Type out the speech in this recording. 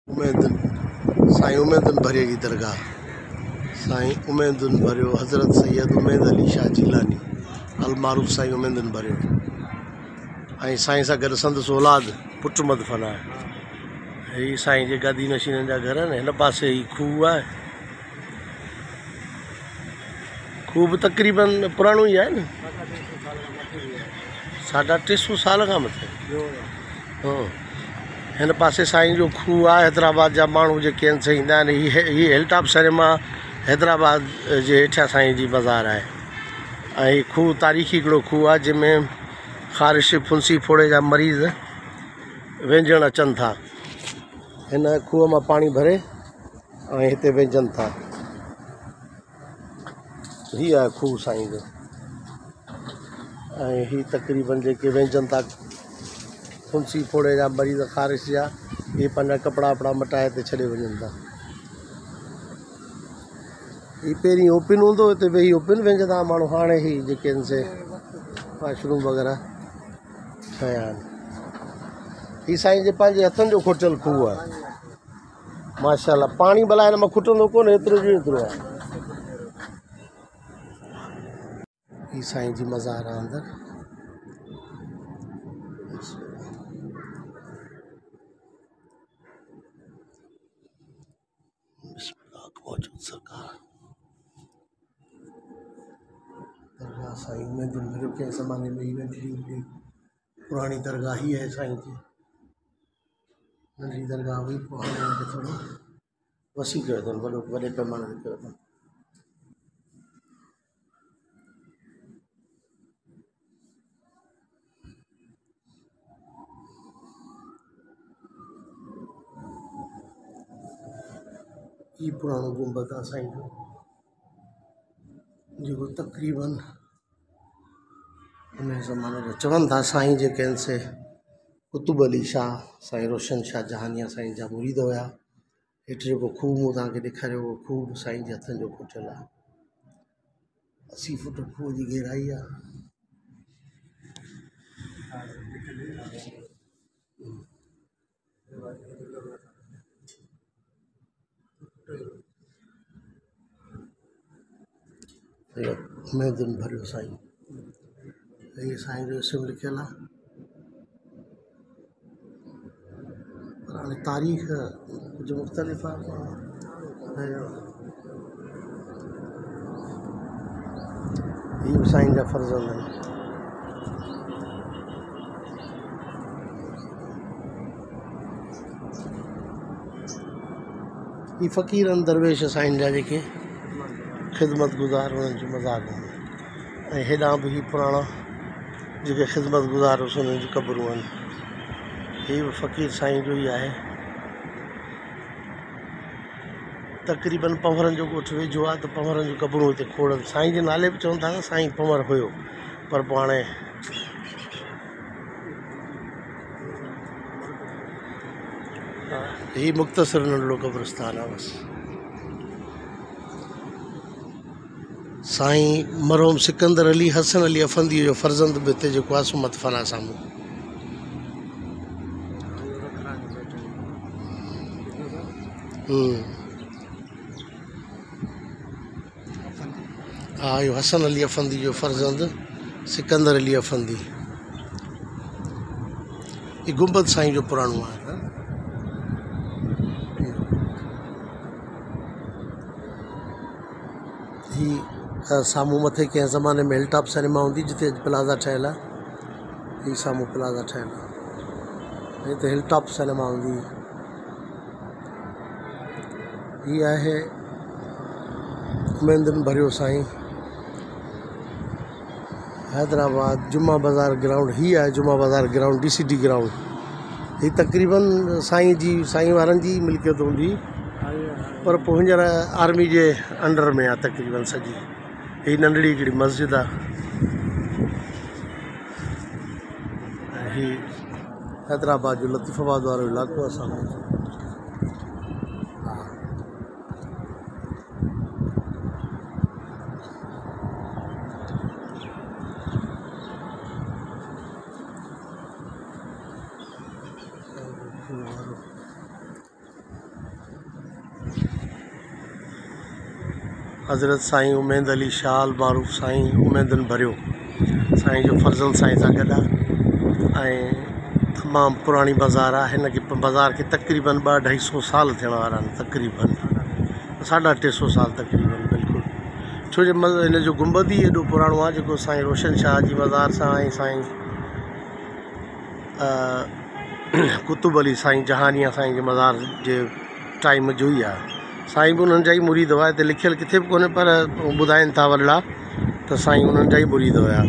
उमैदुन साईं उमैदुन भरिए की दरगाह साईं उमैदुन भरियो हज़रत सैयद उमैद अली शाह जिलानी अलमारूफ साईं उमैदुन भरियो ऐं साईं सां गॾु संदसि औलाद पुट मदफन आहे। हीअ साईं जे गादी नशीननि जा घर आहिनि। हिन पासे ही खूह आहे। खूह बि तक़रीबन पुराणो ई आहे न, 350 साल खां मथे। हिन पासे साईं जो खूह आहे। हैदराबाद जा माण्हू जेके आहिनि से ईंदा आहिनि। हीअ हिलटॉप सिनेमा हैदराबाद जे हेठियां साईं जी मज़ार आहे। ऐं खूह तारीख़ी हिकिड़ो खूह आहे जंहिंमें ख़ारिश फुंसी फोड़े जा मरीज़ वेंझण अचनि था। हिन खूह मां पाणी भरे ऐं हिते वेंझनि था। हीअ आहे खूह साईं जो। ऐं हीअ तक़रीबन जेके वेंझनि था फुंसी फोड़े जा मरीज़ ख़ारिश जा, इहे पंहिंजा कपिड़ा वपड़ा मटाए हिते छॾे वञनि था। हीअ पहिरीं ओपिन हूंदो, हिते वेही ओपिन वेंझंदा माण्हू। हाणे ही जेके आहिनि से वाशरूम वग़ैरह ठहिया आहिनि। हीअ साईं जे पंहिंजे हथनि जो खोटियल खूह आहे माशाअल्लाह। पाणी भला हिन मां खुटंदो कोन, एतिरो जो एतिरो आहे। हीअ साईं जी मज़ार आहे अंदरि। मौजूद सरकार दरगाह साईं उमैदुन भरियो कंहिं ज़माने में ही नंढड़ी पुरानी दरगाह ही है साईं जी। नंढड़ी दरगाह हुई, पोइ हाणे हिनखे थोरो वसी कयो अथनि, वॾे पैमाने ते कयो अथनि। ही पुराणो गुंबद आहे साईं जो, जेको तक़रीबन हिन ज़माने जो चवनि था साईं जेके आहिनि से कुतुब अली शाह, साईं रोशन शाह जहानिया साईं जा मुरीद हुया। हेठि जेको खूह मूं तव्हांखे ॾेखारियो, उहो खूह बि साईं जे हथनि जो खोटियल आहे। 80 फुट खूह जी गहराई आहे। उमैदुन भरियो साईं, हीअ साईं जो इस्म लिखियल आहे। पर हाणे तारीख़ कुझु मुख़्तलिफ़ आहे। हीअ बि साईं जा फर्ज़ंद आहिनि। ही फ़क़ीर आहिनि दरवेश साईं जा जेके ख़िदमत गुज़ार, उन्हनि जो मज़ार आहिनि। ऐं हेॾां बि ही पुराणा जेके ख़िदमत गुज़ार हुअसि उन्हनि जूं क़बरूं आहिनि। हीअ बि फ़क़ीर साईं जो ई आहे। तक़रीबन पंवरनि जो ॻोठु वेझो आहे, त पंवरनि जूं क़बरूं हिते खोड़नि। साईं जे नाले बि चवनि था न साईं पंवर हुयो, पर पोइ हाणे ही मुख़्तसिर नंढिड़ो क़ब्रिस्तान आहे बसि। साईं मरहूम सिकंदर अली हसन अली अफंदी जो फर्ज़ंद बि हिते जेको आहे सो मदफन आहे साम्हूं। हा, इहो हसन अली अफंदी जो फर्ज़ंद सिकंदर अली अफंदी। हीअ गुंबद साईं जो पुराणो आहे। ही साम्हूं मथे कंहिं ज़माने में हिलटॉप सिनेमा हूंदी, जिते अॼु प्लाज़ा ठहियल आहे। हीअ साम्हूं प्लाज़ा ठहियल आहे, हिते हिलटॉप सिनेमा हूंदी। हीअ आहे उमैदुन भरियो साईं हैदराबाद जुमा बाज़ार ग्राउंड। हीअ आहे जुमा बाज़ार ग्राउंड, DCD ग्राउंड। हीअ तक़रीबन साईं वारनि जी मिल्कियत हूंदी, पर पोइ हींअर आर्मी जे अंडर में आहे तक़रीबन सॼी। हीअ नंढड़ी हिकिड़ी मस्जिद आहे। ऐं हीअ हैदराबाद जो लतीफ़ाबाद वारो इलाइक़ो आहे साम्हूं। हज़रत साईं उमेद अली शाह मारूफ़ साईं उमेदन भरियो साईं जो फज़ल साईं सां गॾु आहे ऐं तमामु पुराणी बाज़ार आहे। हिन खे बाज़ार खे तक़रीबन 200-250 साल थियण वारा आहिनि, तक़रीबन 350 साल तक़रीबन बिल्कुलु। छो जो हिन जो गुंबद ई एॾो पुराणो आहे जेको साईं रोशन शाह जी मज़ार सां ऐं साईं कुतुब अली साईं जहानिया साईं जे मज़ार जे टाइम जो ई आहे। साईं बि उन्हनि जा ई मुरीद हुआ, हिते लिखियलु किथे बि कोन्हे पर ॿुधाइनि था वॾड़ा त साईं उन्हनि जा ई मुरीद हुया।